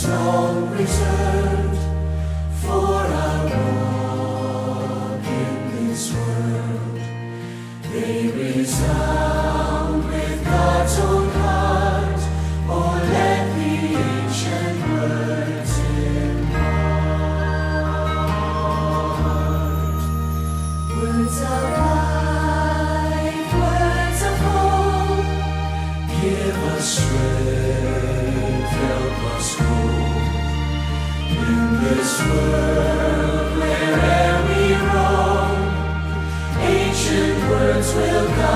long reserved for our walk in this world. They resound with God's own heart. Oh, let the ancient words impart. Words of life, words of hope, give us strength, help us cope. In this world, where'er we roam, ancient words will guide.